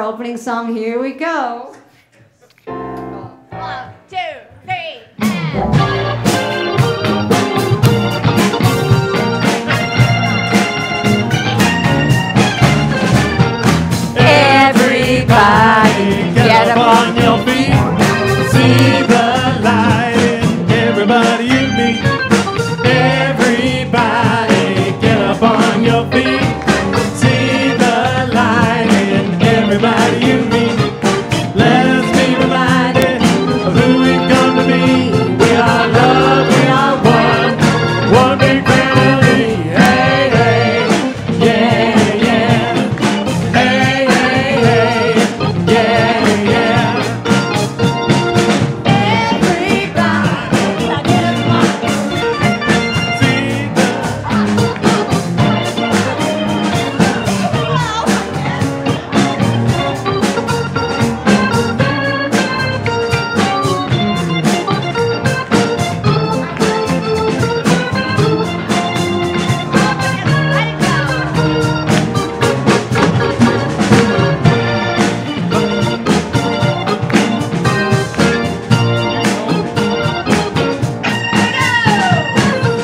opening song. Here we go. 1, 2, 3, and... Everybody get up on your feet. See the light in everybody you meet. Everybody get up on your feet. See the light in everybody you meet. Let us be reminded of who we've come to be. We are love, we are one, one big family. Hey, hey, yeah, yeah. Hey, hey, hey, yeah, yeah. Everybody, get up on. See the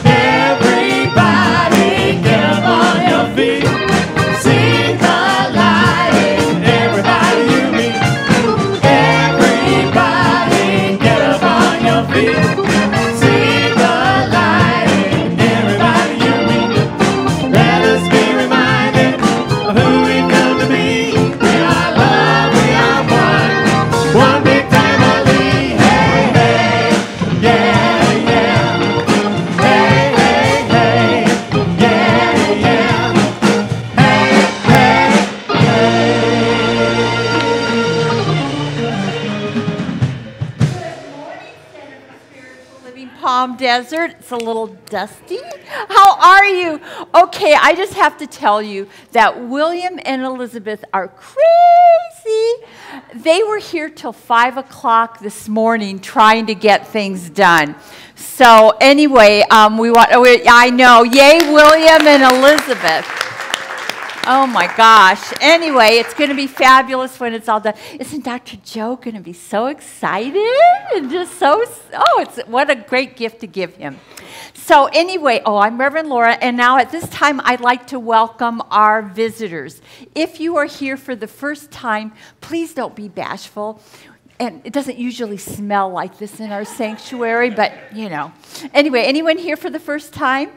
Everybody get up on your feet. See the light in everybody you meet. Everybody get up on your feet. See the light in everybody you meet. Let us be reminded of who we've come to be. We are love, we are one big family. Hey, hey, yeah, yeah. Hey, hey, hey, yeah, yeah. Hey, hey, Living Palm Desert. It's a little dusty. How are you? Okay, I just have to tell you that William and Elizabeth are crazy. They were here till 5 o'clock this morning trying to get things done. So anyway, I know, yay William and Elizabeth. Oh my gosh. Anyway, it's going to be fabulous when it's all done. Isn't Dr. Joe going to be so excited? And just what a great gift to give him. So anyway, I'm Reverend Laura, and now at this time I'd like to welcome our visitors. If you are here for the first time, please don't be bashful. And it doesn't usually smell like this in our sanctuary, but you know. Anyway, anyone here for the first time?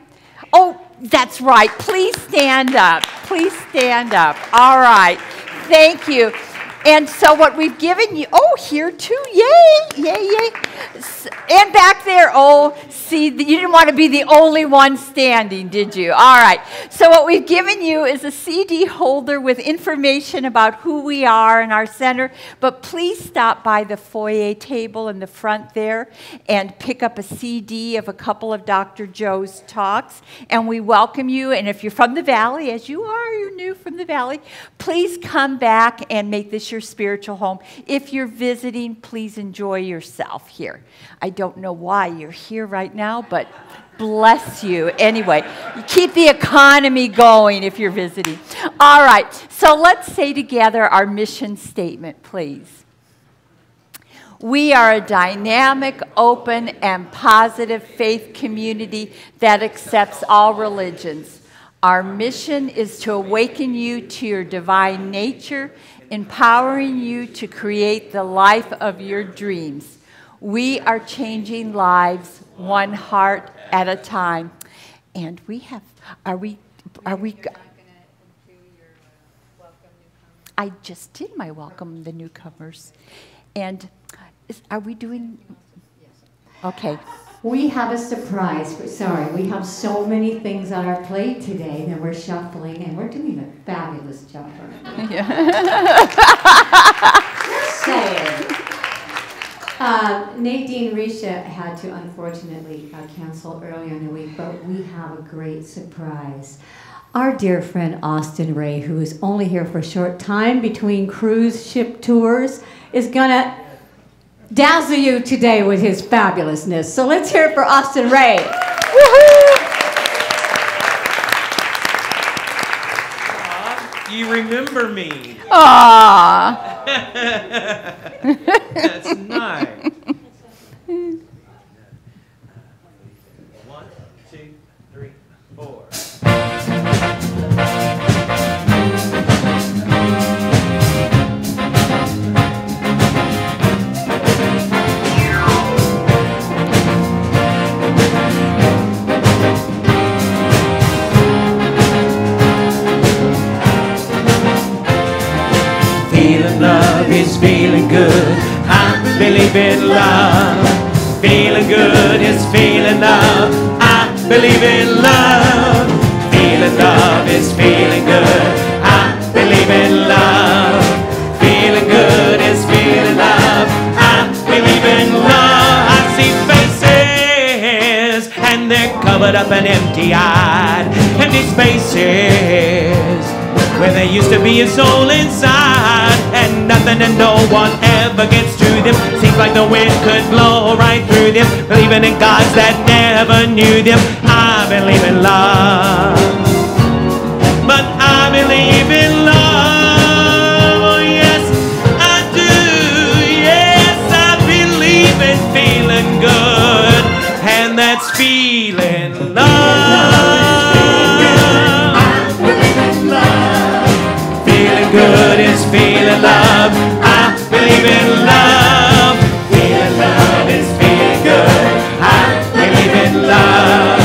Oh, that's right. Please stand up. Please stand up. All right. Thank you. And so what we've given you, here too, yay, yay, yay. And back there, see, you didn't want to be the only one standing, did you? All right. So what we've given you is a CD holder with information about who we are in our center, but please stop by the foyer table in the front there and pick up a CD of a couple of Dr. Joe's talks, and we welcome you. And if you're from the Valley, as you are, you're new from the Valley, please come back and make this your spiritual home. If you're visiting, please enjoy yourself here. I don't know why you're here right now, but bless you. Anyway, you keep the economy going if you're visiting. All right, so let's say together our mission statement, please. We are a dynamic, open, and positive faith community that accepts all religions. Our mission is to awaken you to your divine nature, empowering you to create the life of your dreams. We are changing lives one heart at a time. And we have, I just did my welcome the newcomers. And are we doing? Okay. We have a surprise. Sorry, we have so many things on our plate today that we're shuffling, and we're doing a fabulous job. Saying. Nadine Risha had to unfortunately cancel earlier in the week, but we have a great surprise. Our dear friend Austin Ray, who is only here for a short time between cruise ship tours, is gonna dazzle you today with his fabulousness. So let's hear it for Austin Ray. Woohoo! you remember me. Aww. That's nice. 1, 2, 3, 4. Feeling love is feeling good. I believe in love. Feeling good is feeling love. I believe in love. Feeling love is feeling good. I believe in love. Feeling good is feeling love. I believe in love. I see faces and they're covered up and empty-eyed. Empty spaces where there used to be a soul inside, and nothing and no one ever gets to them. Seems like the wind could blow right through them. Believing in gods that never knew them. I believe in love, but I believe in love. Oh yes, I do. Yes, I believe in feeling good, and that's feeling love. Good is feeling love. I believe in love. Feeling love is feeling good. I believe in love.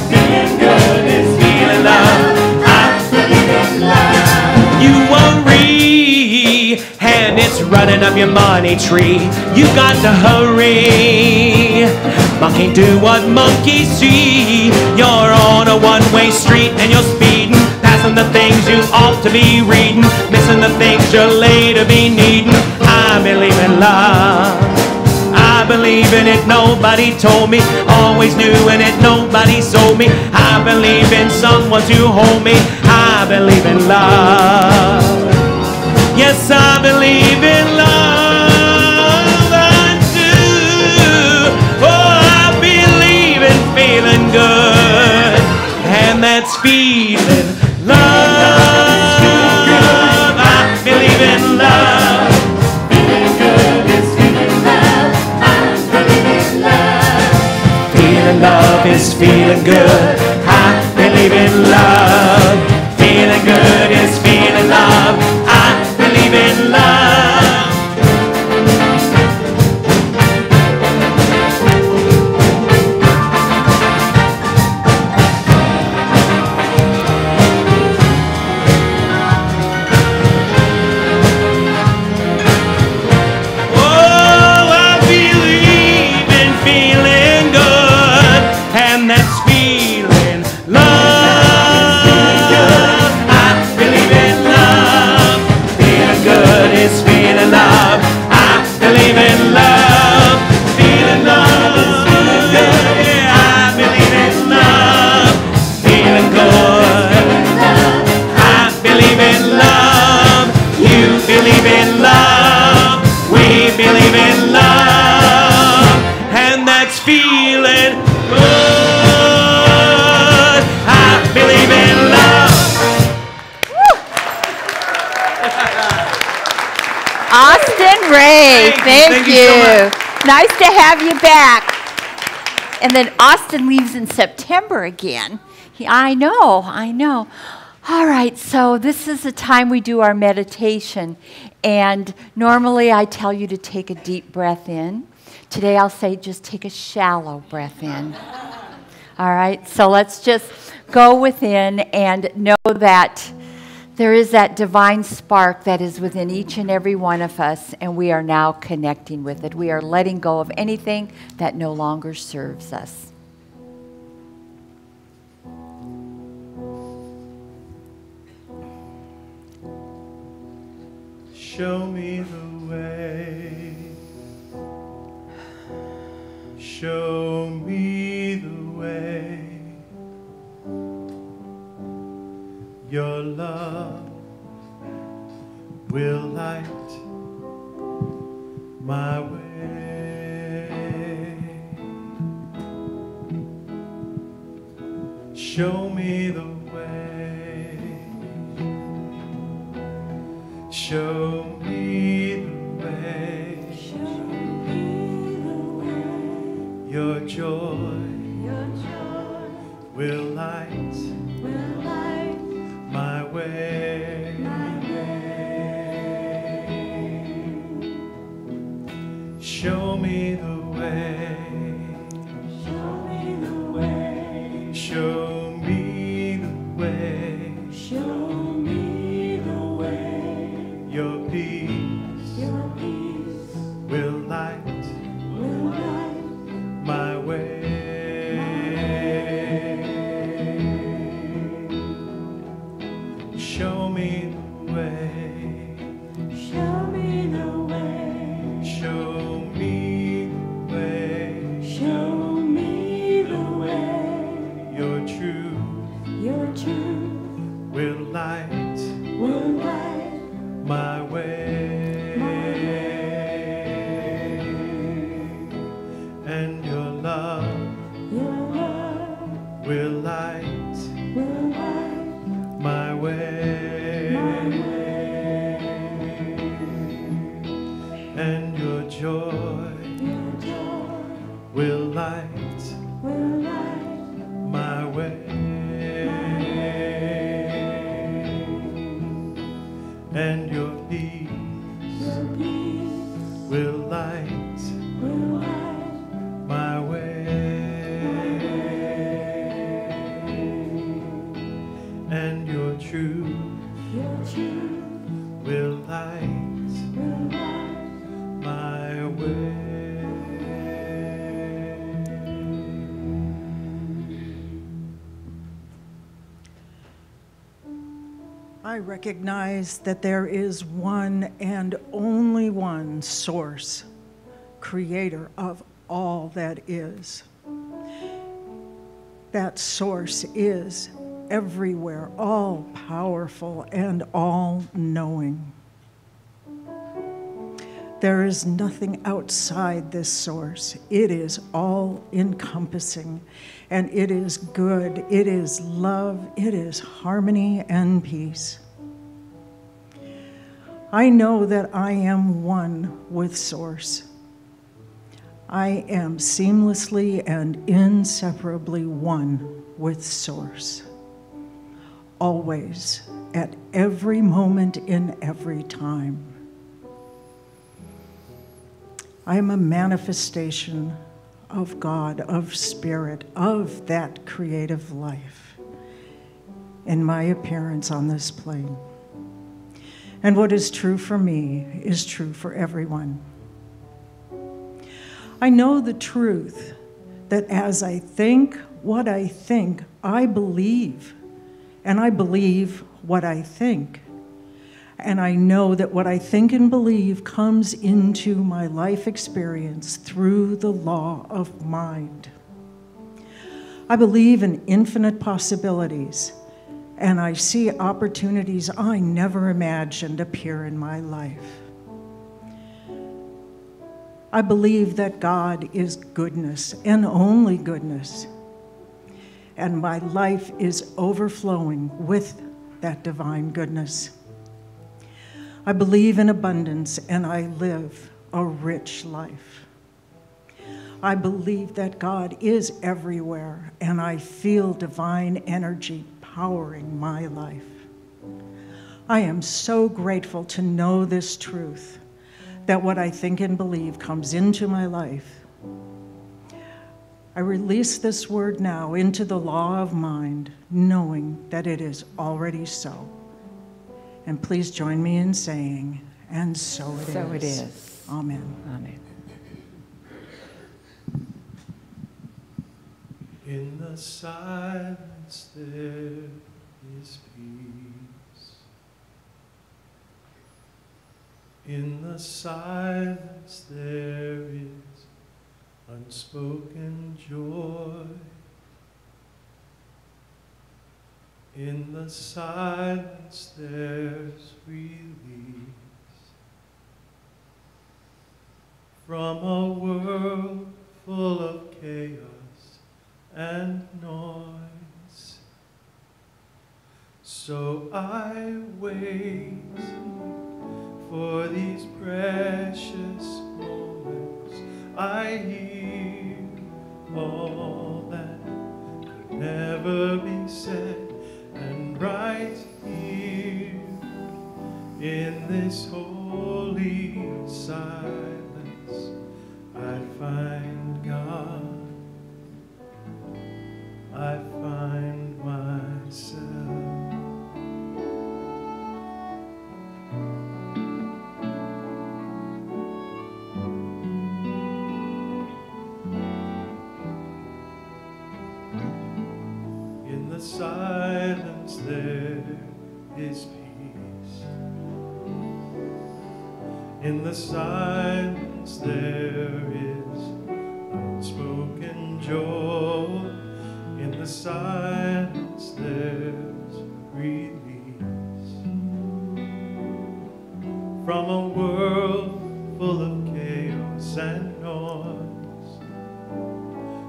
Feeling good is feeling love. I believe in love. You worry and it's running up your money tree. You got to hurry. Monkey do what monkeys see. You're on a one-way street and you're speeding, passing the things you ought to be reading, missing the things you'll later be needing. I believe in love. I believe in it, nobody told me. Always knew in it, nobody sold me. I believe in someone to hold me. I believe in love. Yes, I believe in love. I do. Oh, I believe in feeling good, and that's feeling love. I believe in love. Feeling good is feeling love. I believe in love. Feeling love is feeling good. I believe in love. Feeling good is feeling love. I believe in love. Thank you. So nice to have you back. And then Austin leaves in September again. I know. All right, so this is the time we do our meditation. And normally I tell you to take a deep breath in. Today I'll say just take a shallow breath in. All right, so let's just go within and know that there is that divine spark that is within each and every one of us, and we are now connecting with it. We are letting go of anything that no longer serves us. Show me the way. Show me the way. Your love will light my way. Show me the way. Show me the way. Your joy will light my way. Show me the way. Show me the way. Show me the way. Show me the way. Your peace will light my way. Show me the way. Show me the way. Show me the way. Show me the way. Your truth will light my way. And your love will light my way. And your joy will light my way. And your peace will light my way. And your truth will light my way. I recognize that there is one and only one source, creator of all that is. That source is everywhere, all-powerful and all-knowing. There is nothing outside this source. It is all-encompassing, and it is good, it is love, it is harmony and peace. I know that I am one with Source. I am seamlessly and inseparably one with Source. Always, at every moment, in every time. I am a manifestation of God, of Spirit, of that creative life in my appearance on this plane. And what is true for me is true for everyone. I know the truth that as I think what I think, I believe, and I believe what I think. And I know that what I think and believe comes into my life experience through the law of mind. I believe in infinite possibilities, and I see opportunities I never imagined appear in my life. I believe that God is goodness and only goodness, and my life is overflowing with that divine goodness. I believe in abundance, and I live a rich life. I believe that God is everywhere, and I feel divine energy powering my life. I am so grateful to know this truth, that what I think and believe comes into my life. I release this word now into the law of mind, knowing that it is already so. And please join me in saying, and so it is. So it is. Amen. Amen. In the silence there is peace. In the silence there is unspoken joy. In the silence there's release from a world full of chaos and noise. So I wait For these precious moments I hear all that could never be said, and right here in this holy silence I find God, I find myself. In the silence there is peace. In the silence there is unspoken joy. In the silence there's release from a world full of chaos and noise.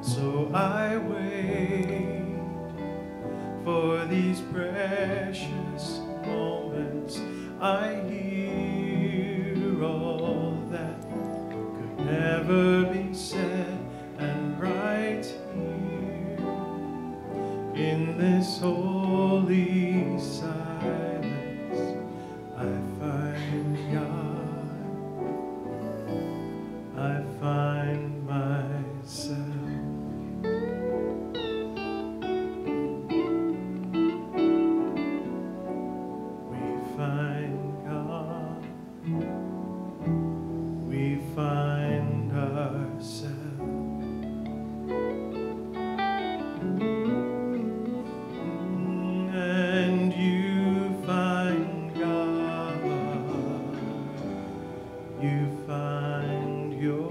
So I wait for these precious moments. I hear all that could never be said, and right here in this holy silence I find God, I find myself. We find ourselves. And you find God, you find yourself.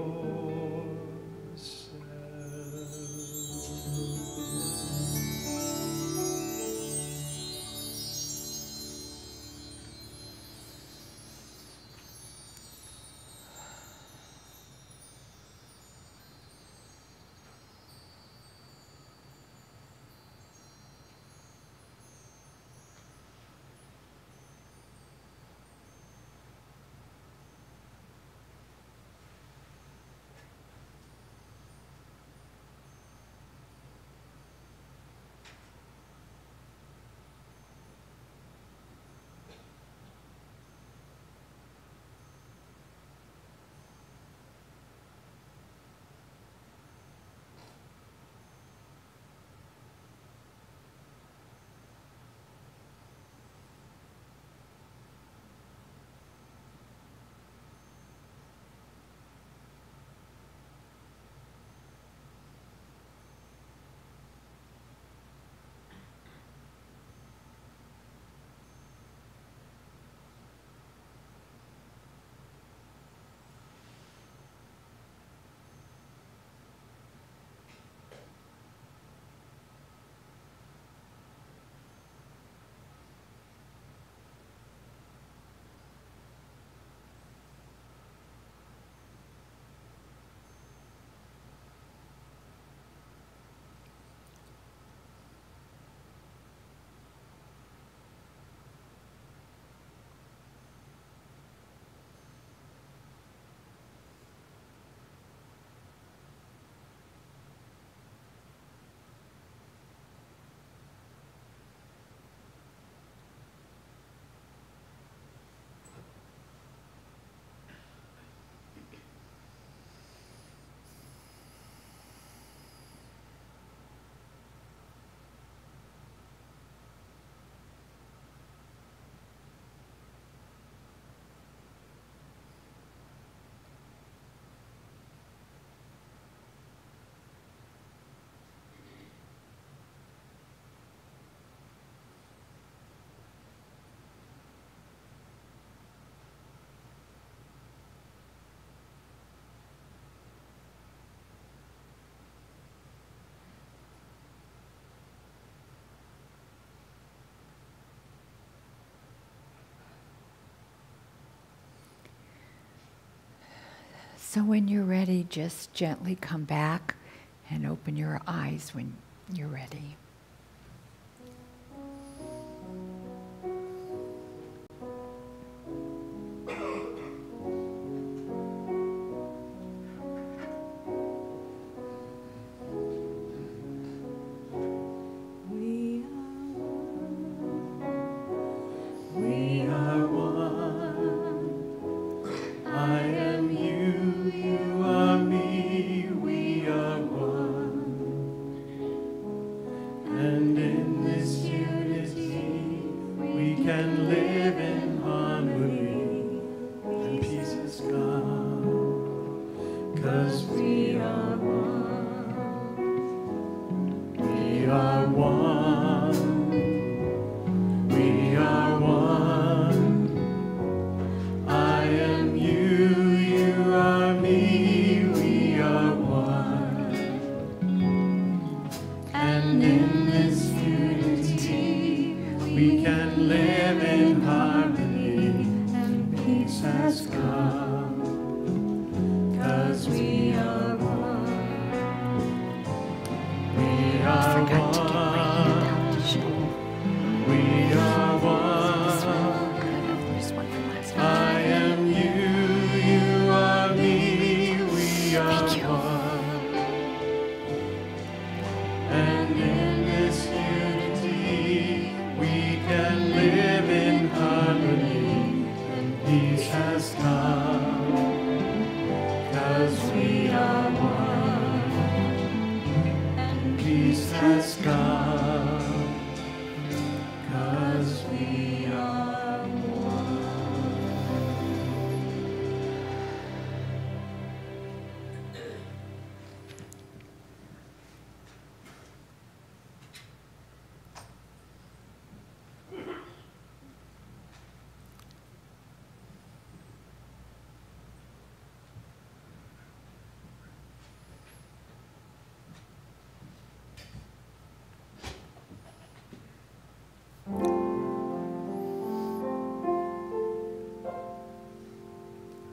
So when you're ready, just gently come back and open your eyes when you're ready. And in this unity, we can live in harmony, and peace has come, 'cause we are one. We are one. We are one. I am you, you are me, we are one. And in this unity, we can live in harmony, and peace has come, 'cause we are one. We are one. We are one. I am you, you are me, we are one. And in this unity, we can live in harmony, and peace has come, 'cause we are one. And peace has come, 'cause we are one.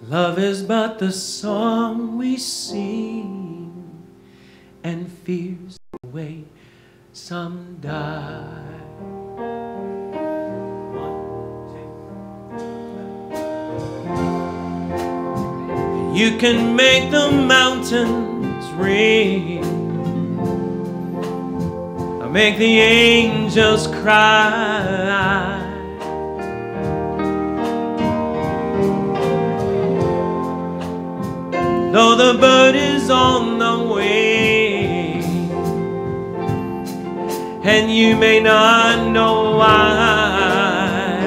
Love is but the song we sing, and fears the way some die. You can make the mountains ring, or make the angels cry. Though the bird is on the wing, and you may not know why.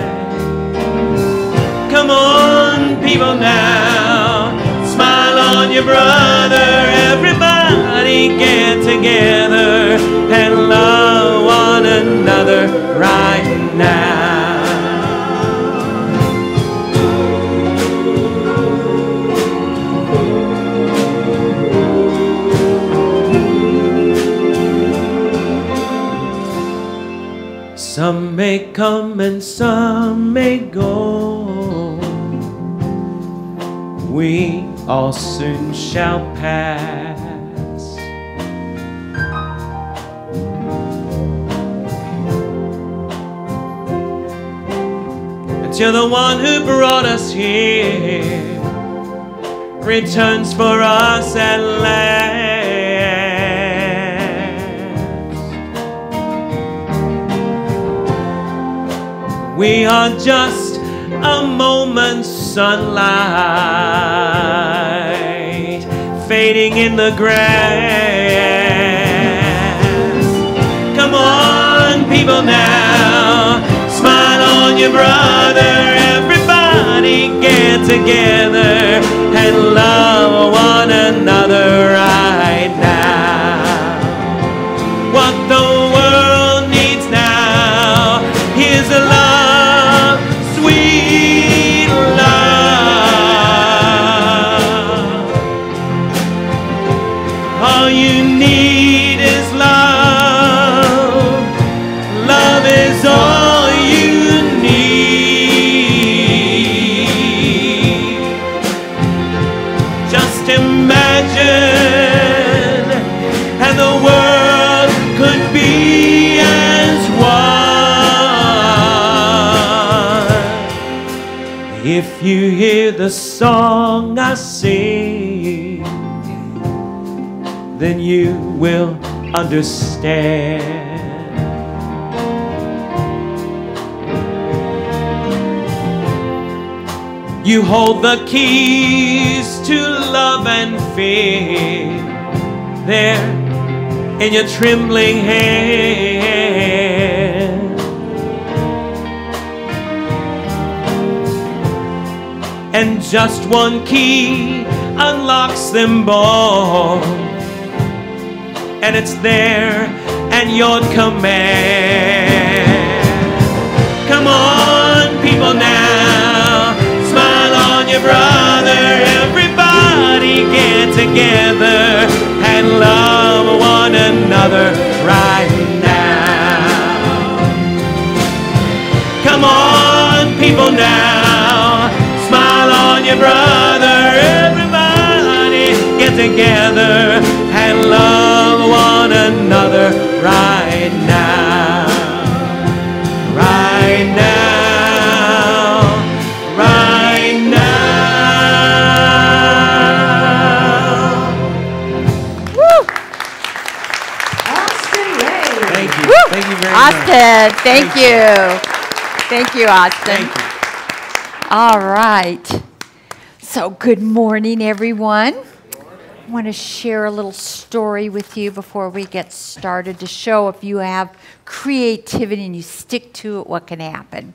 Come on, people now, smile on your brother. Everybody get together and love one another right now. Some may come and some may go, we all soon shall pass. Until the one who brought us here returns for us at last. We are just a moment's sunlight fading in the grass. Come on, people now, smile on your brother. Everybody get together and love one another right now. What the world needs now is a love. All you need is love. Love is all you need. Just imagine, and the world could be as one. If you hear the song I sing, then you will understand. You hold the keys to love and fear there in your trembling hand. and just one key unlocks them all. And it's there at your command. Come on, people now, smile on your brother. Everybody get together and love one another right now. Come on, people now, smile on your brother. Everybody get together and love one another right now. Right now. Right now. Woo! Austin Ray. Thank you. Woo! Thank you very much. Austin, thank you. Thank you, Austin. Thank you. All right. So good morning, everyone. I want to share a little story with you before we get started to show if you have creativity and you stick to it, what can happen.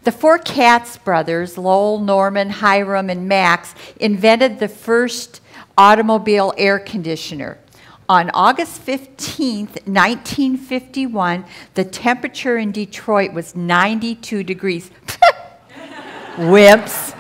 The four Katz brothers, Lowell, Norman, Hiram, and Max, invented the first automobile air conditioner. On August 15th, 1951, the temperature in Detroit was 92 degrees. Wimps.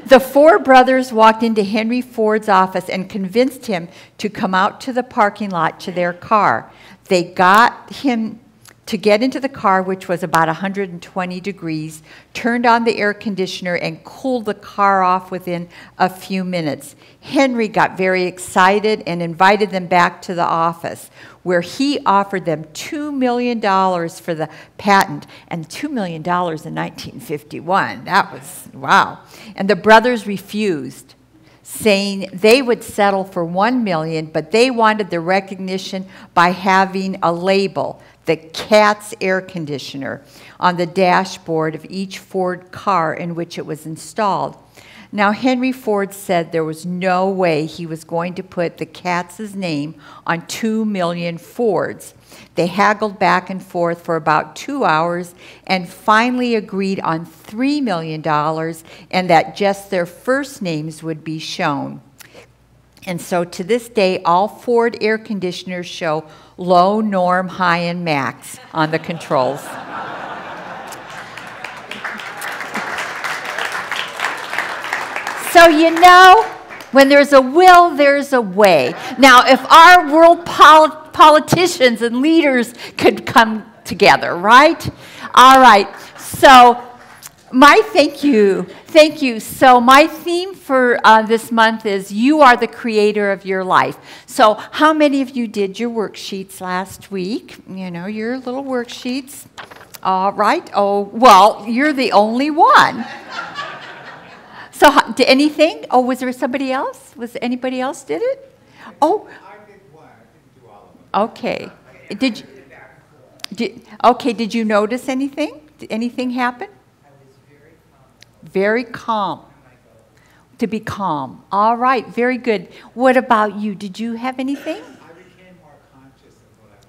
The four brothers walked into Henry Ford's office and convinced him to come out to the parking lot to their car. They got him to get into the car, which was about 120 degrees, turned on the air conditioner, and cooled the car off within a few minutes. Henry got very excited and invited them back to the office, where he offered them $2 million for the patent. And $2 million in 1951, that was, wow. And the brothers refused, saying they would settle for $1 million, but they wanted the recognition by having a label, the Katz air conditioner, on the dashboard of each Ford car in which it was installed. Now, Henry Ford said there was no way he was going to put the Katz's name on 2 million Fords. They haggled back and forth for about 2 hours and finally agreed on $3 million and that just their first names would be shown. And so to this day, all Ford air conditioners show low, norm, high, and max on the controls. So you know, when there's a will, there's a way. Now, if our world politicians and leaders could come together, right? All right, so thank you. So my theme for this month is you are the creator of your life. So how many of you did your worksheets last week? You know, your little worksheets. All right. Oh, well, you're the only one. So did anything? Oh, was there somebody else? Was anybody else did it? Oh. I did one. I didn't do all of them. Okay. Did you notice anything? Did anything happen? Very calm. To be calm. All right, very good. What about you? Did you have anything? I became more conscious of what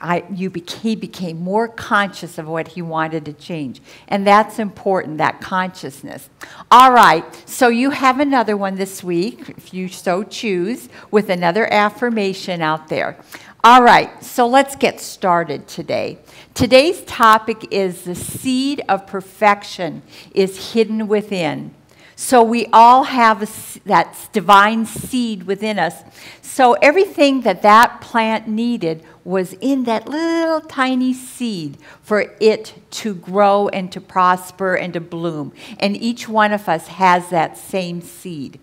I wanted to change. He became more conscious of what he wanted to change. And that's important, that consciousness. All right, so you have another one this week, if you so choose, with another affirmation out there. All right, so let's get started today. Today's topic is the seed of perfection is hidden within. So we all have that divine seed within us. So everything that plant needed was in that little tiny seed for it to grow and to prosper and to bloom. And each one of us has that same seed.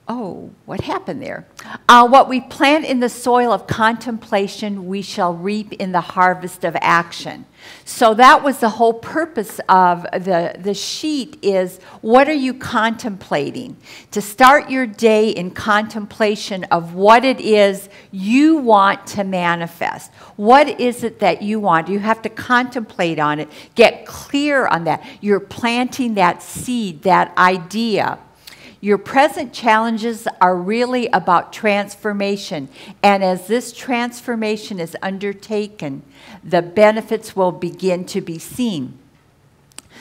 Oh, what happened there? What we plant in the soil of contemplation, we shall reap in the harvest of action. So that was the whole purpose of the sheet is, what are you contemplating? To start your day in contemplation of what it is you want to manifest. What is it that you want? You have to contemplate on it. Get clear on that. You're planting that seed, that idea. Your present challenges are really about transformation. And as this transformation is undertaken, the benefits will begin to be seen.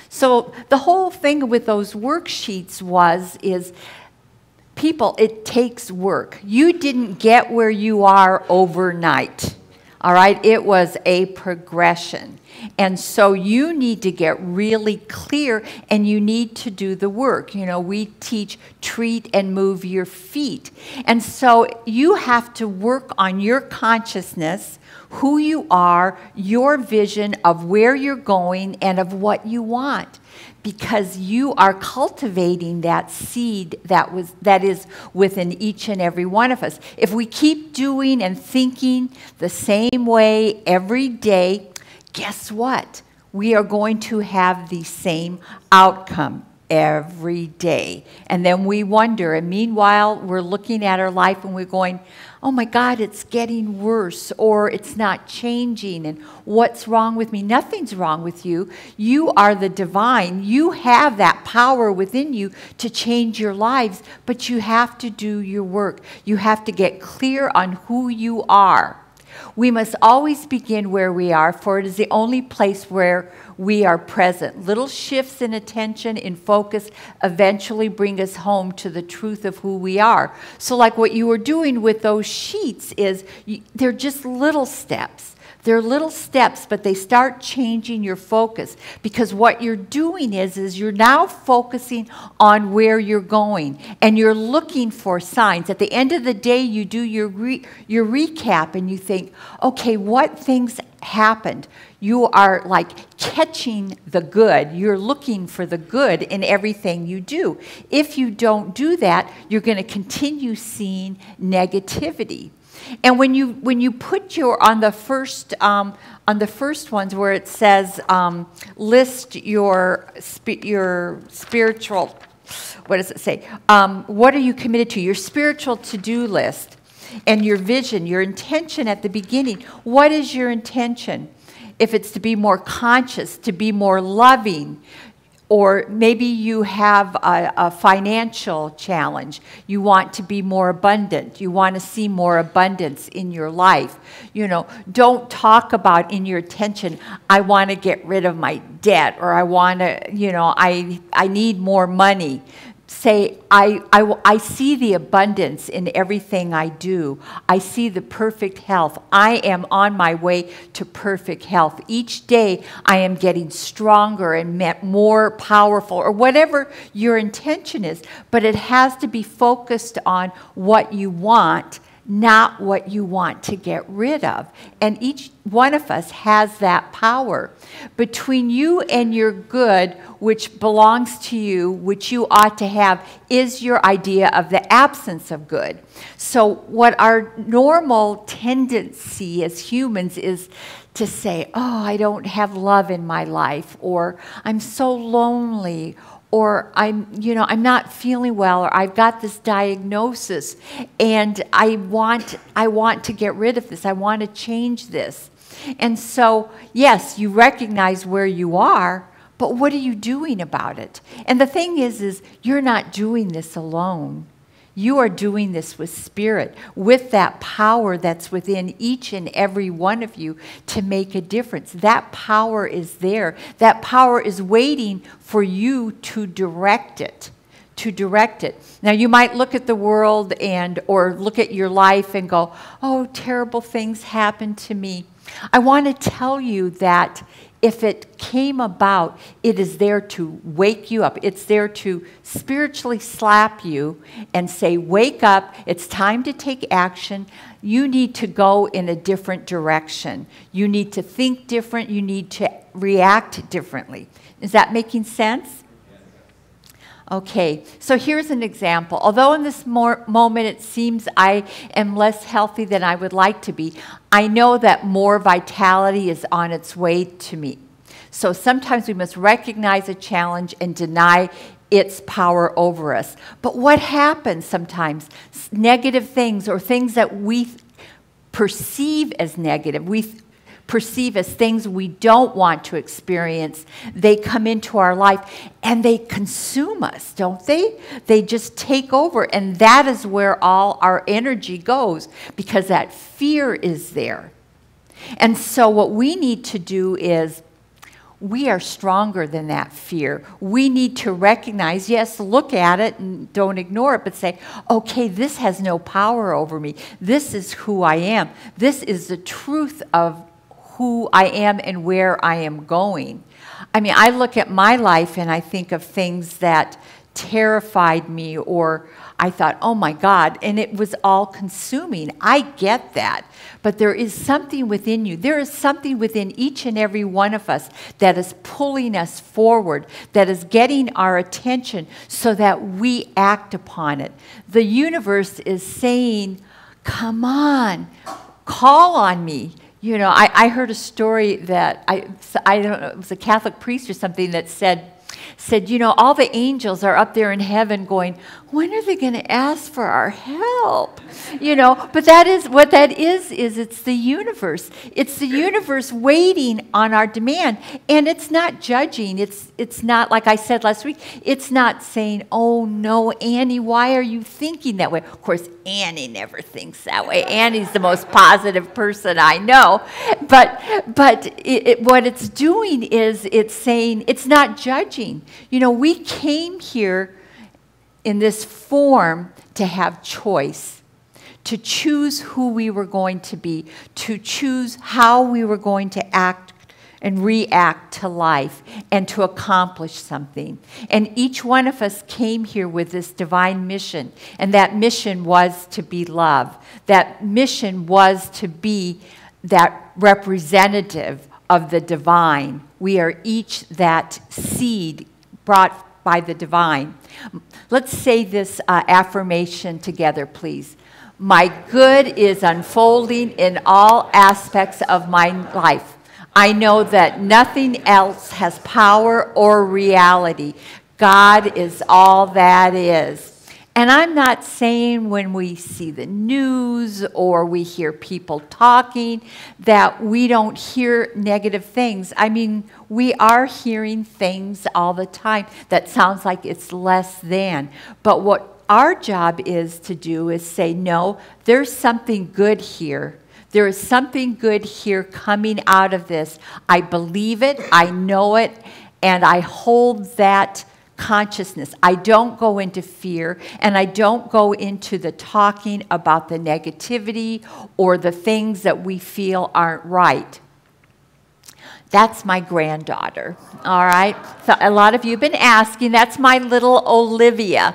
So the whole thing with those worksheets is people, it takes work. You didn't get where you are overnight. All right, it was a progression. And so you need to get really clear and you need to do the work. You know, we teach treat and move your feet. And so you have to work on your consciousness, who you are, your vision of where you're going and of what you want. Because you are cultivating that seed that is within each and every one of us. If we keep doing and thinking the same way every day, guess what? We are going to have the same outcome every day. And then we wonder, and meanwhile, we're looking at our life and we're going, oh my God, it's getting worse, or it's not changing, and what's wrong with me? Nothing's wrong with you. You are the divine. You have that power within you to change your lives, but you have to do your work. You have to get clear on who you are. We must always begin where we are, for it is the only place where we are present. Little shifts in attention, in focus, eventually bring us home to the truth of who we are. So like what you were doing with those sheets is, they're just little steps. They're little steps, but they start changing your focus, because what you're doing is you're now focusing on where you're going, and you're looking for signs. At the end of the day, you do your recap, and you think, okay, what things happened? You are like catching the good. You're looking for the good in everything you do. If you don't do that, you're going to continue seeing negativity. And when you put your on the first ones where it says list your spiritual, what does it say? What are you committed to? Your spiritual to-do list and your vision, your intention at the beginning. What is your intention? If it's to be more conscious, to be more loving, or maybe you have a financial challenge. You want to be more abundant. You want to see more abundance in your life. You know, don't talk about in your attention, I want to get rid of my debt, or I want to, you know, I need more money. Say, I see the abundance in everything I do. I see the perfect health. I am on my way to perfect health. Each day I am getting stronger and more powerful, or whatever your intention is. But it has to be focused on what you want, not what you want to get rid of. And each one of us has that power. Between you and your good, which belongs to you, which you ought to have, is your idea of the absence of good. So what our normal tendency as humans is to say, oh, I don't have love in my life, or I'm so lonely, or I'm not feeling well, or I've got this diagnosis, and I want to get rid of this. I want to change this. And so, yes, you recognize where you are, but what are you doing about it? And the thing is you're not doing this alone. You are doing this with spirit, with that power that's within each and every one of you to make a difference. That power is there. That power is waiting for you to direct it. To direct it. Now you might look at the world or look at your life and go, oh, terrible things happen to me. I want to tell you that if it came about, it is there to wake you up. It's there to spiritually slap you and say, wake up, it's time to take action. You need to go in a different direction. You need to think different. You need to react differently. Is that making sense? Okay, so here's an example. Although in this moment it seems I am less healthy than I would like to be, I know that more vitality is on its way to me. So sometimes we must recognize a challenge and deny its power over us. But what happens sometimes? Negative things, or things that we perceive as negative, we perceive as things we don't want to experience, they come into our life and they consume us, don't they? They just take over, and that is where all our energy goes, because that fear is there. And so what we need to do is we are stronger than that fear. We need to recognize, yes, look at it and don't ignore it, but say, okay, this has no power over me. This is who I am. This is the truth of who I am and where I am going. I mean, I look at my life and I think of things that terrified me, or I thought, oh my God, and it was all consuming. I get that. But there is something within you. There is something within each and every one of us that is pulling us forward, that is getting our attention so that we act upon it. The universe is saying, come on, call on me. You know, I heard a story that, I don't know, it was a Catholic priest or something that said, you know, all the angels are up there in heaven going, when are they going to ask for our help? You know, but that is, what that is it's the universe. It's the universe waiting on our demand. And it's not judging. It's not, like I said last week, it's not saying, oh no, Annie, why are you thinking that way? Of course, Annie never thinks that way. Annie's the most positive person I know. But what it's doing is it's saying, it's not judging. You know, we came here in this form to have choice, to choose who we were going to be, to choose how we were going to act and react to life and to accomplish something. And each one of us came here with this divine mission, and that mission was to be love. That mission was to be that representative of the divine. We are each that seed brought by the divine. Let's say this affirmation together, please. My good is unfolding in all aspects of my life. I know that nothing else has power or reality. God is all that is. And I'm not saying when we see the news or we hear people talking that we don't hear negative things. I mean, we are hearing things all the time that sounds like it's less than. But what our job is to do is say, no, there's something good here. There is something good here coming out of this. I believe it, I know it, and I hold that consciousness. I don't go into fear, and I don't go into the talking about the negativity or the things that we feel aren't right. That's my granddaughter, all right? So a lot of you have been asking, that's my little Olivia.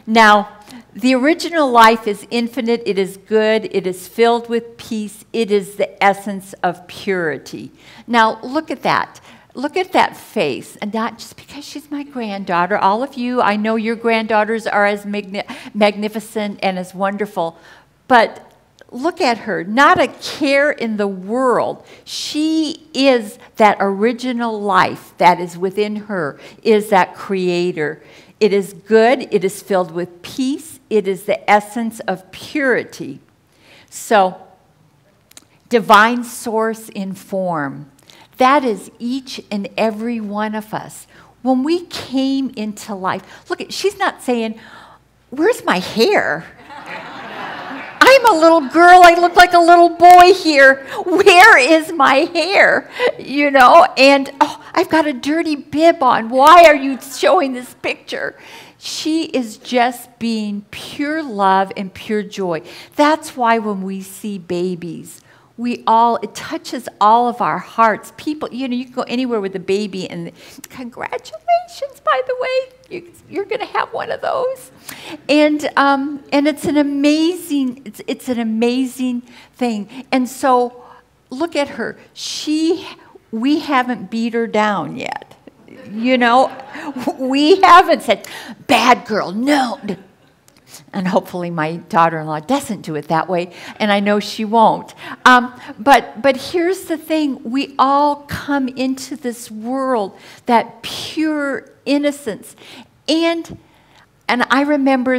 Now, the original life is infinite, it is good, it is filled with peace, it is the essence of purity. Now, look at that. Look at that face, and not just because she's my granddaughter. All of you, I know your granddaughters are as magnificent and as wonderful, but look at her, not a care in the world. She is that original life that is within her, is that creator. It is good, it is filled with peace, it is the essence of purity. So, divine source in form. That is each and every one of us. When we came into life, look, she's not saying, where's my hair? I'm a little girl, I look like a little boy here. Where is my hair? You know, and oh, I've got a dirty bib on. Why are you showing this picture? She is just being pure love and pure joy. That's why when we see babies, it touches all of our hearts. People, you know, you can go anywhere with a baby and congratulations, by the way, you're going to have one of those. And it's an amazing, it's an amazing thing. And so look at her. We haven't beat her down yet. You know, we haven't said, bad girl, no. And hopefully my daughter-in-law doesn't do it that way, and I know she won't. But here's the thing. We all come into this world, that pure innocence. And I remember,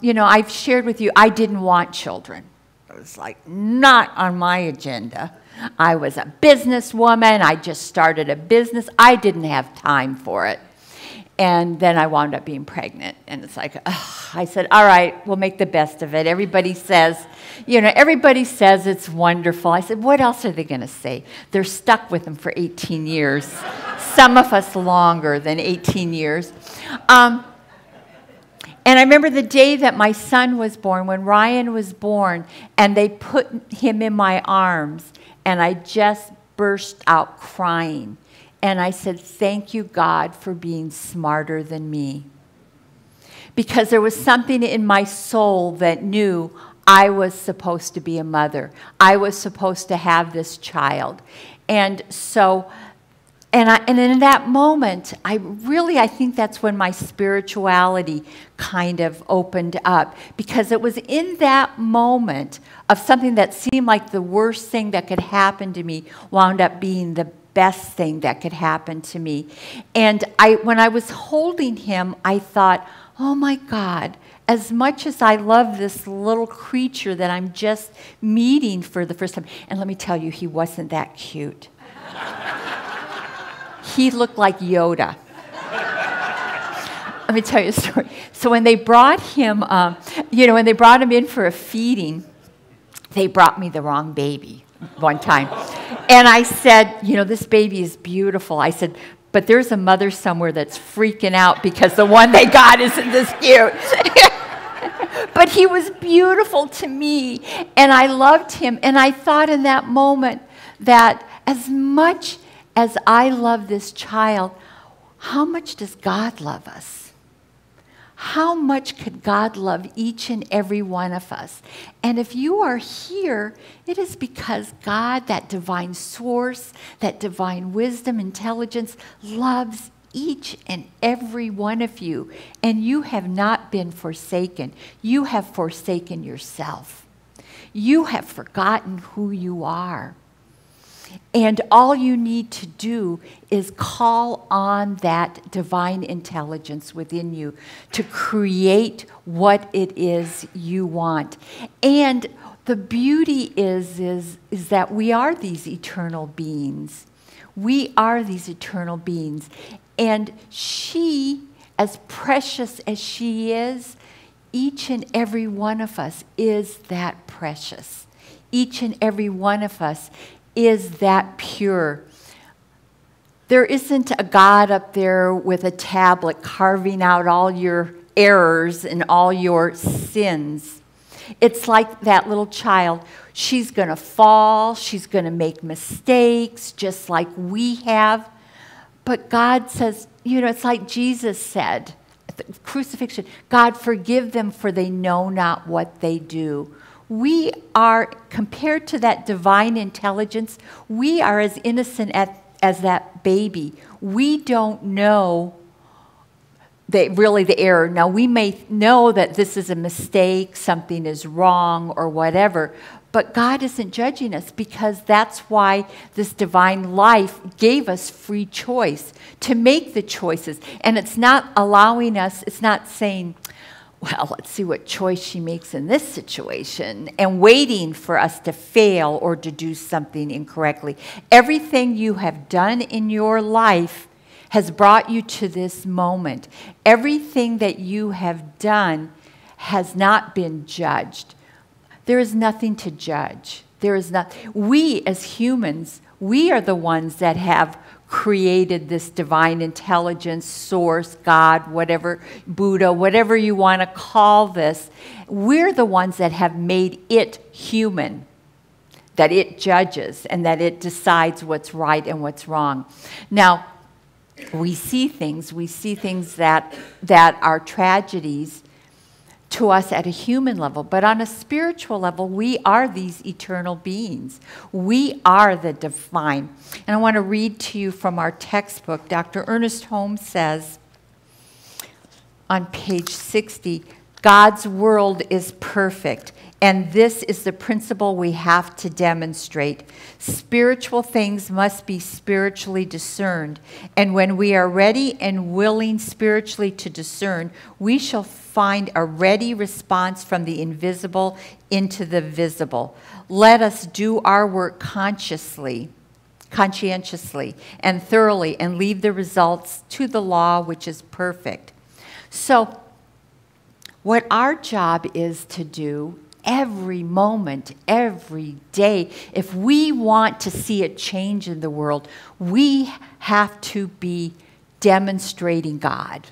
you know, I've shared with you, I didn't want children. It was like not on my agenda. I was a businesswoman. I just started a business. I didn't have time for it. And then I wound up being pregnant. And it's like, ugh. I said, all right, we'll make the best of it. Everybody says, you know, everybody says it's wonderful. I said, what else are they going to say? They're stuck with them for 18 years. Some of us longer than 18 years. And I remember the day that my son was born, when Ryan was born, and they put him in my arms, and I just burst out crying. And I said, thank you, God, for being smarter than me. Because there was something in my soul that knew I was supposed to be a mother. I was supposed to have this child. And so... And in that moment, I think that's when my spirituality kind of opened up. Because it was in that moment of something that seemed like the worst thing that could happen to me wound up being the best thing that could happen to me. And when I was holding him, I thought, oh my God, as much as I love this little creature that I'm just meeting for the first time. And let me tell you, he wasn't that cute. He looked like Yoda. Let me tell you a story. So when they brought him, when they brought him in for a feeding, they brought me the wrong baby one time. And I said, this baby is beautiful. I said, but there's a mother somewhere that's freaking out because the one they got isn't this cute. But he was beautiful to me, and I loved him. And I thought in that moment that as much as I love this child, how much does God love us? How much could God love each and every one of us? And if you are here, it is because God, that divine source, that divine wisdom, intelligence, loves each and every one of you. And you have not been forsaken. You have forsaken yourself. You have forgotten who you are. And all you need to do is call on that divine intelligence within you to create what it is you want. And the beauty is that we are these eternal beings. We are these eternal beings. And she, as precious as she is, each and every one of us is that precious. Each and every one of us is that pure. There isn't a God up there with a tablet carving out all your errors and all your sins. It's like that little child. She's going to fall. She's going to make mistakes just like we have. But God says, it's like Jesus said at the crucifixion, God, forgive them for they know not what they do. We are, compared to that divine intelligence, we are as innocent as that baby. We don't know really the error. Now, we may know that this is a mistake, something is wrong, or whatever, but God isn't judging us because that's why this divine life gave us free choice to make the choices. And it's not allowing us, it's not saying, well, let's see what choice she makes in this situation, and waiting for us to fail or to do something incorrectly. Everything you have done in your life has brought you to this moment. Everything that you have done has not been judged. There is nothing to judge. There is not. We as humans, we are the ones that have created this divine intelligence, source, God, whatever, Buddha, whatever you want to call this. We're the ones that have made it human, that it judges and that it decides what's right and what's wrong. Now, we see things that are tragedies to us at a human level, but on a spiritual level, we are these eternal beings. We are the divine. And I want to read to you from our textbook. Dr. Ernest Holmes says on page 60, God's world is perfect, and this is the principle we have to demonstrate. Spiritual things must be spiritually discerned, and when we are ready and willing spiritually to discern, we shall find a ready response from the invisible into the visible. Let us do our work conscientiously, and thoroughly, and leave the results to the law, which is perfect. So, what our job is to do every moment, every day. If we want to see a change in the world, we have to be demonstrating God,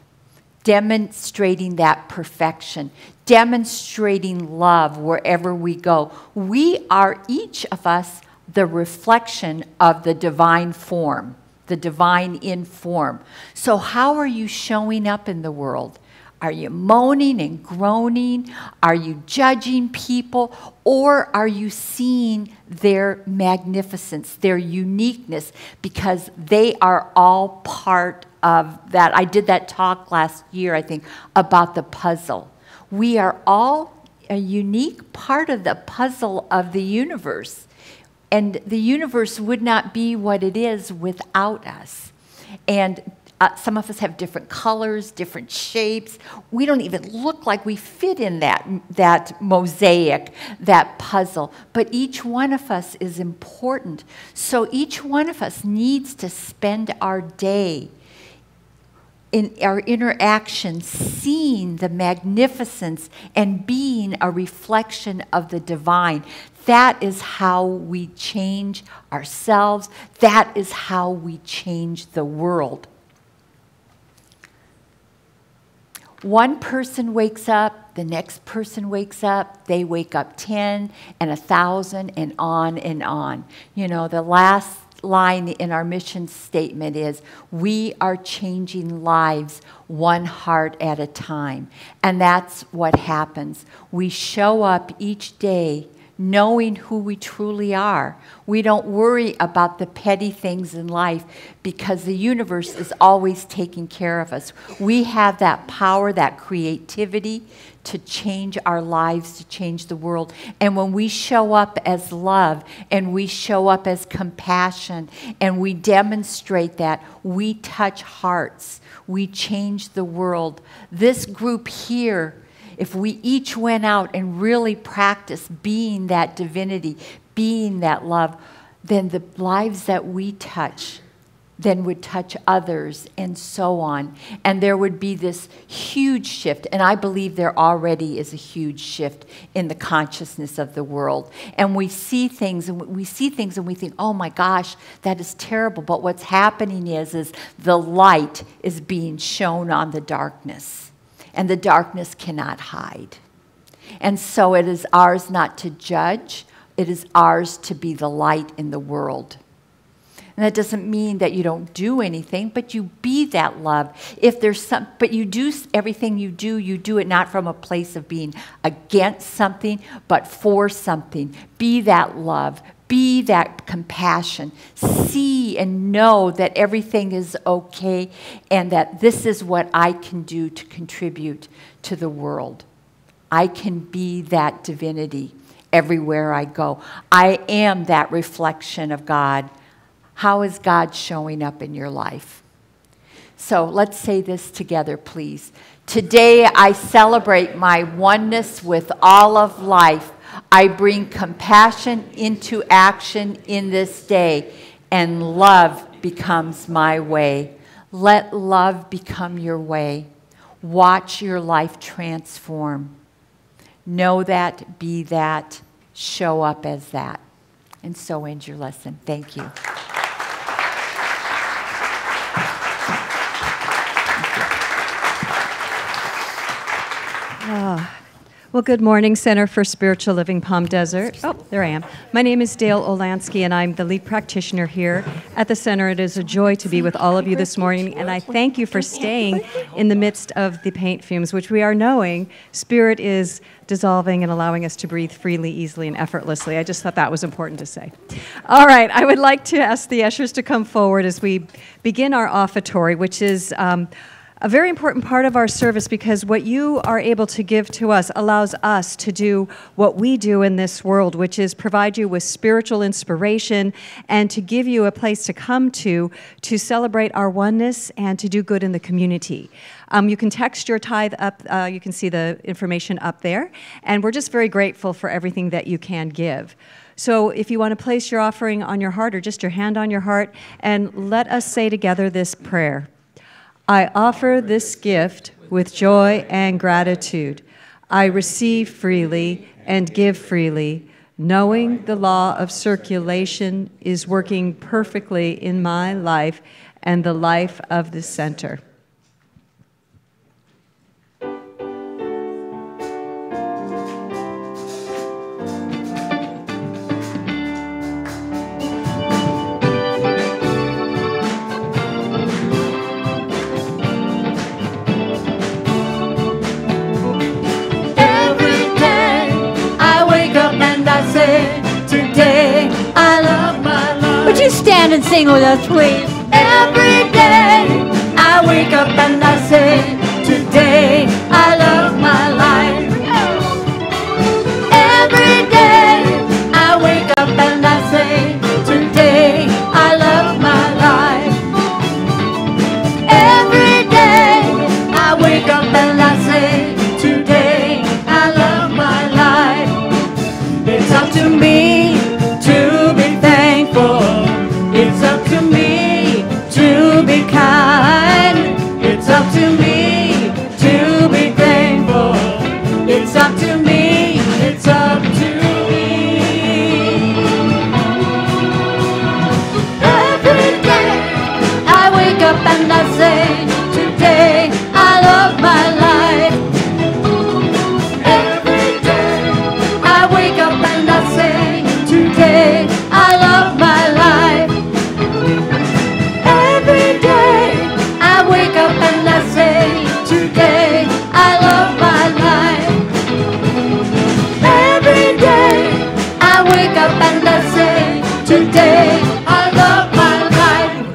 demonstrating that perfection, demonstrating love wherever we go. We are, each of us, the reflection of the divine form, the divine in form. So how are you showing up in the world? Are you moaning and groaning? Are you judging people? Or are you seeing their magnificence, their uniqueness, because they are all part of that? I did that talk last year, I think, about the puzzle. We are all a unique part of the puzzle of the universe. And the universe would not be what it is without us. And some of us have different colors, different shapes. We don't even look like we fit in that mosaic, that puzzle. But each one of us is important. So each one of us needs to spend our day in our interactions seeing the magnificence and being a reflection of the divine. That is how we change ourselves. That is how we change the world. One person wakes up, the next person wakes up, they wake up 10 and 1,000 and on and on. You know, the last line in our mission statement is, we are changing lives one heart at a time. And that's what happens. We show up each day knowing who we truly are. We don't worry about the petty things in life because the universe is always taking care of us. We have that power, that creativity to change our lives, to change the world. And when we show up as love and we show up as compassion and we demonstrate that, we touch hearts. We change the world. This group here, if we each went out and really practiced being that divinity, being that love, then the lives that we touch then would touch others and so on. And there would be this huge shift. And I believe there already is a huge shift in the consciousness of the world. And we see things and we think, oh my gosh, that is terrible. But what's happening is the light is being shown on the darkness. And the darkness cannot hide. And so it is ours not to judge. It is ours to be the light in the world. And that doesn't mean that you don't do anything, but you be that love. If there's but you do everything you do it not from a place of being against something, but for something. Be that love. Be that compassion. See and know that everything is okay and that this is what I can do to contribute to the world. I can be that divinity everywhere I go. I am that reflection of God. How is God showing up in your life? So let's say this together, please. Today I celebrate my oneness with all of life. I bring compassion into action in this day, and love becomes my way. Let love become your way. Watch your life transform. Know that, be that, show up as that. And so ends your lesson. Thank you. Well, good morning, Center for Spiritual Living, Palm Desert. Oh, there I am. My name is Dale Olansky, and I'm the lead practitioner here at the center. It is a joy to be with all of you this morning, and I thank you for staying in the midst of the paint fumes, which we are knowing Spirit is dissolving and allowing us to breathe freely, easily, and effortlessly. I just thought that was important to say. All right, I would like to ask the ushers to come forward as we begin our offertory, which is a very important part of our service, because what you are able to give to us allows us to do what we do in this world, which is provide you with spiritual inspiration and to give you a place to come to celebrate our oneness and to do good in the community. You can text your tithe up. You can see the information up there. And we're just very grateful for everything that you can give. So if you want to place your offering on your heart or just your hand on your heart, and let us say together this prayer. I offer this gift with joy and gratitude. I receive freely and give freely, knowing the law of circulation is working perfectly in my life and the life of the center. Today I love my life. Would you stand and sing with us, please? Every day I wake up and I say, today I love my life. Every day I wake up and I say, today I love my life. Every day I wake up and I say, today I love my life. It's up to me to be thankful. It's up to me to be kind. It's up to me to be thankful. It's up to me. It's up to me. Every day I wake up and I say, today I love my life. Every day I wake up and I say, today I love my life. Every day I wake up and I say, today I love my life. Every day I wake up and I say, today I love my life.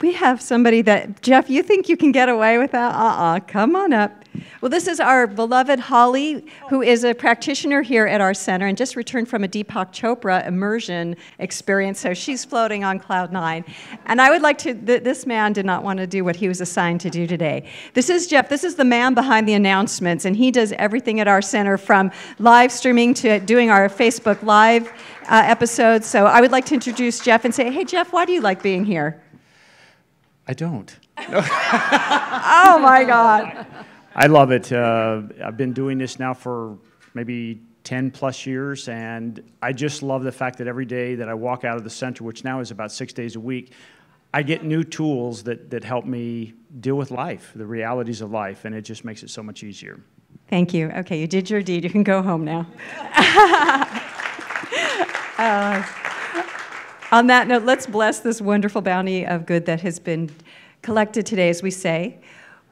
We have somebody that, Jeff, you think you can get away with that? Come on up. Well, this is our beloved Holly, who is a practitioner here at our center and just returned from a Deepak Chopra immersion experience, so she's floating on cloud 9. And I would like to, this man did not want to do what he was assigned to do today. This is Jeff. This is the man behind the announcements, and he does everything at our center from live streaming to doing our Facebook Live episodes. So I would like to introduce Jeff and say, hey, Jeff, why do you like being here? I don't. Oh, my God. I love it. I've been doing this now for maybe 10 plus years, and I just love the fact that every day that I walk out of the center, which now is about 6 days a week, I get new tools that help me deal with life, the realities of life, and it just makes it so much easier. Thank you. Okay, you did your deed. You can go home now. On that note, let's bless this wonderful bounty of good that has been collected today as we say,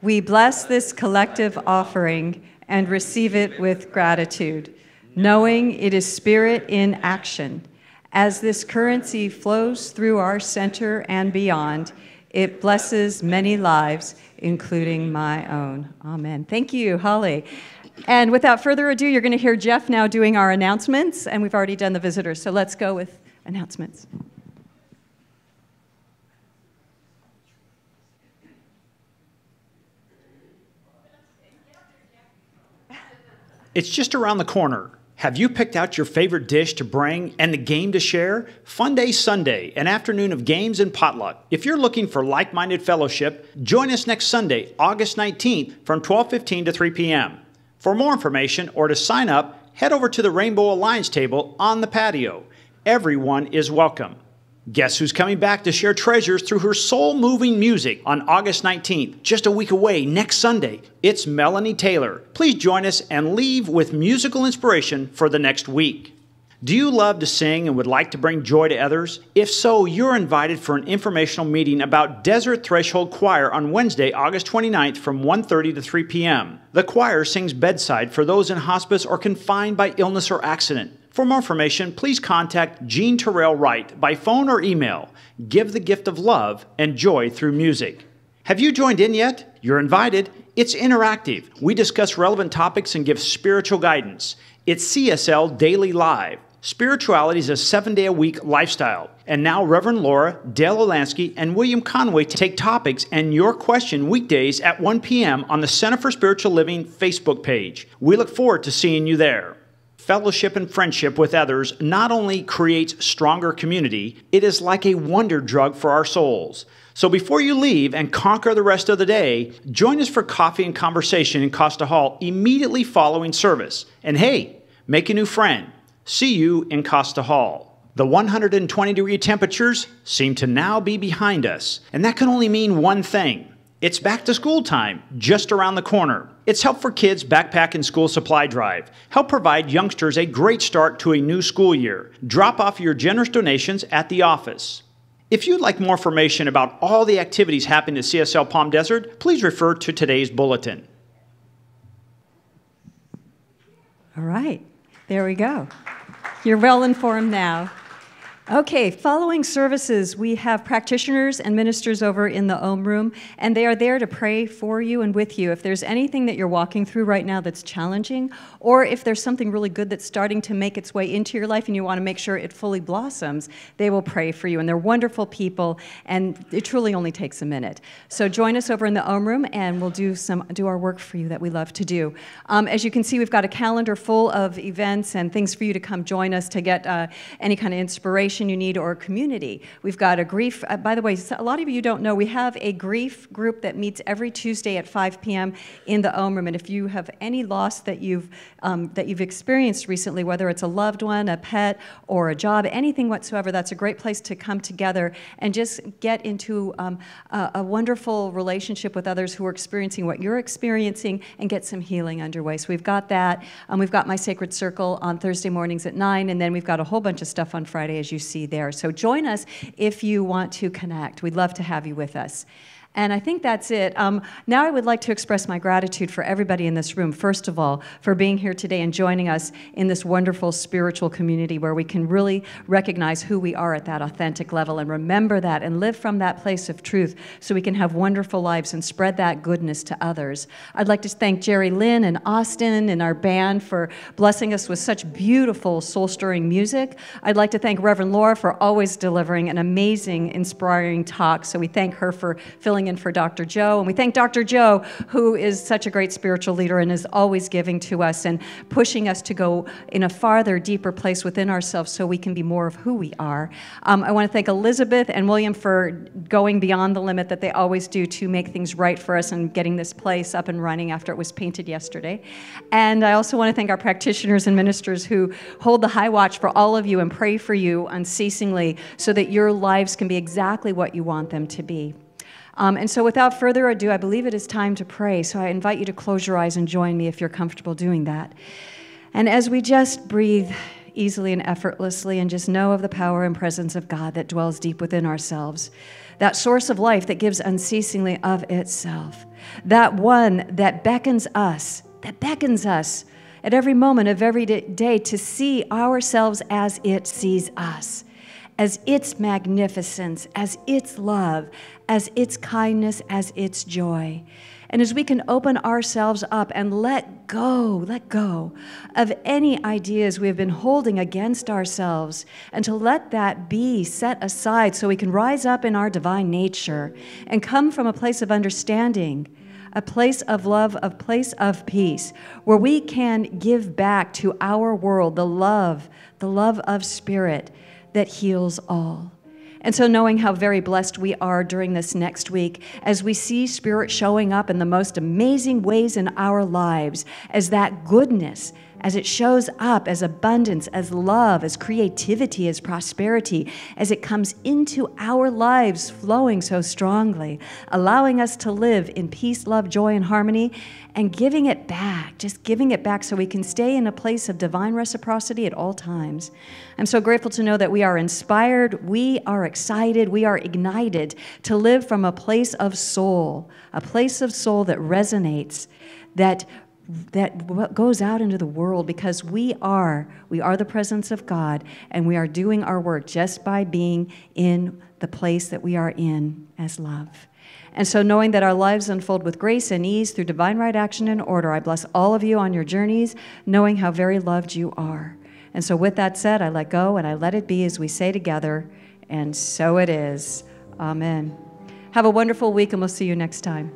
we bless this collective offering and receive it with gratitude, knowing it is spirit in action. As this currency flows through our center and beyond, it blesses many lives, including my own. Amen. Thank you, Holly. And without further ado, you're going to hear Jeff now doing our announcements, and we've already done the visitors, so let's go with announcements. It's just around the corner. Have you picked out your favorite dish to bring and the game to share? Fun Day Sunday, an afternoon of games and potluck. If you're looking for like-minded fellowship, join us next Sunday, August 19th from 12:15 to 3 p.m. For more information or to sign up, head over to the Rainbow Alliance table on the patio. Everyone is welcome. Guess who's coming back to share treasures through her soul-moving music on August 19th, just a week away, next Sunday? It's Melanie Taylor. Please join us and leave with musical inspiration for the next week. Do you love to sing and would like to bring joy to others? If so, you're invited for an informational meeting about Desert Threshold Choir on Wednesday, August 29th from 1:30 to 3 p.m. The choir sings bedside for those in hospice or confined by illness or accident. For more information, please contact Jean Terrell Wright by phone or email. Give the gift of love and joy through music. Have you joined in yet? You're invited. It's interactive. We discuss relevant topics and give spiritual guidance. It's CSL Daily Live. Spirituality is a 7-day-a-week lifestyle. And now Reverend Laura, Dale Olansky, and William Conway take topics and your question weekdays at 1 p.m. on the Center for Spiritual Living Facebook page. We look forward to seeing you there. Fellowship and friendship with others not only creates stronger community, it is like a wonder drug for our souls. So before you leave and conquer the rest of the day, join us for coffee and conversation in Costa Hall immediately following service. And hey, make a new friend. See you in Costa Hall. The 120-degree temperatures seem to now be behind us, and that can only mean one thing. It's back to school time, just around the corner. It's Help for Kids Backpack and School Supply Drive. Help provide youngsters a great start to a new school year. Drop off your generous donations at the office. If you'd like more information about all the activities happening at CSL Palm Desert, please refer to today's bulletin. All right, there we go. You're well informed now. Okay, following services, we have practitioners and ministers over in the Ohm Room, and they are there to pray for you and with you. If there's anything that you're walking through right now that's challenging, or if there's something really good that's starting to make its way into your life and you want to make sure it fully blossoms, they will pray for you. And they're wonderful people, and it truly only takes a minute. So join us over in the Ohm Room, and we'll do our work for you that we love to do. As you can see, we've got a calendar full of events and things for you to come join us to get any kind of inspiration you need or community. We've got a grief, by the way, a lot of you don't know, we have a grief group that meets every Tuesday at 5 p.m. in the Ohm Room, and if you have any loss that you've experienced recently, whether it's a loved one, a pet, or a job, anything whatsoever, that's a great place to come together and just get into a wonderful relationship with others who are experiencing what you're experiencing and get some healing underway. So we've got that. We've got My Sacred Circle on Thursday mornings at 9, and then we've got a whole bunch of stuff on Friday, as you see there. So join us if you want to connect. We'd love to have you with us. And I think that's it. Now I would like to express my gratitude for everybody in this room, first of all, for being here today and joining us in this wonderful spiritual community where we can really recognize who we are at that authentic level and remember that and live from that place of truth so we can have wonderful lives and spread that goodness to others. I'd like to thank Jerry Lynn and Austin and our band for blessing us with such beautiful soul-stirring music. I'd like to thank Reverend Laura for always delivering an amazing, inspiring talk. So we thank her for filling in for Dr. Joe, and we thank Dr. Joe, who is such a great spiritual leader and is always giving to us and pushing us to go in a farther, deeper place within ourselves so we can be more of who we are. I want to thank Elizabeth and William for going beyond the limit that they always do to make things right for us and getting this place up and running after it was painted yesterday. And I also want to thank our practitioners and ministers who hold the high watch for all of you and pray for you unceasingly so that your lives can be exactly what you want them to be. And so without further ado, I believe it is time to pray. So I invite you to close your eyes and join me if you're comfortable doing that. And as we just breathe easily and effortlessly and just know of the power and presence of God that dwells deep within ourselves, that source of life that gives unceasingly of itself, that one that beckons us at every moment of every day to see ourselves as it sees us, as its magnificence, as its love, as its kindness, as its joy. And as we can open ourselves up and let go of any ideas we have been holding against ourselves, and to let that be set aside so we can rise up in our divine nature and come from a place of understanding, a place of love, a place of peace, where we can give back to our world the love of spirit that heals all. And so knowing how very blessed we are during this next week as we see Spirit showing up in the most amazing ways in our lives, as that goodness, as it shows up as abundance, as love, as creativity, as prosperity, as it comes into our lives flowing so strongly, allowing us to live in peace, love, joy, and harmony, and giving it back, just giving it back so we can stay in a place of divine reciprocity at all times. I'm so grateful to know that we are inspired, we are excited, we are ignited to live from a place of soul that resonates, that goes out into the world, because we are the presence of God, and we are doing our work just by being in the place that we are in as love. And so knowing that our lives unfold with grace and ease through divine right action and order, I bless all of you on your journeys, knowing how very loved you are. And so with that said, I let go and I let it be, as we say together, and so it is. Amen. Have a wonderful week, and we'll see you next time.